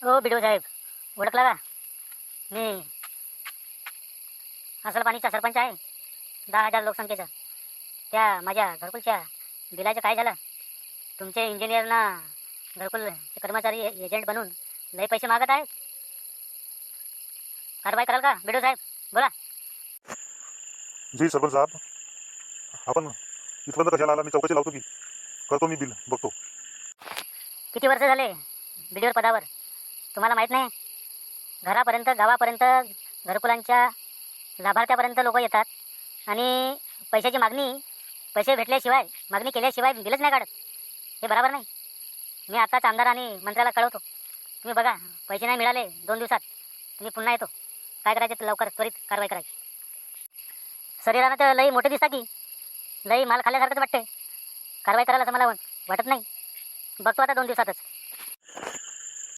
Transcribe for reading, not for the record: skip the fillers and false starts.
ओ BDO साहेब, ओळखला का? मी पाणीचा सरपंच आहे, 10,000 लोकसंख्येचा. त्या माझ्या घरकुलच्या बिलाचं काय झालं? तुमचे इंजिनियरना घरकुलचे कर्मचारी एजंट बनून लय पैसे मागत आहेत. कारवाई कराल का बिडो साहेब? बोला. जी सरपंच साहेब, आपण इथपर्यंत कशाला आला? मी चौकशी लावतो की करतो, मी बिल बघतो. किती वर्ष झाले बिडीवर पदावर? तुम्हाला माहीत नाही? घरापर्यंत, गावापर्यंत, घरकुलांच्या लाभार्थ्यापर्यंत लोक येतात आणि पैशाची मागणी, पैसे भेटल्याशिवाय, मागणी केल्याशिवाय बिलच नाही काढत. हे बरोबर नाही. मी आताच आमदार आणि मंत्र्याला कळवतो. तुम्ही बघा, पैसे नाही मिळाले 2 दिवसात, तुम्ही पुन्हा येतो. काय करायचे ते लवकर त्वरित कारवाई करायची. शरीरानं तर लई मोठे दिसता की, लई माल खाल्ल्यासारखंच वाटते. कारवाई करायला असं मला वाटत नाही. बघतो आता 2 दिवसातच.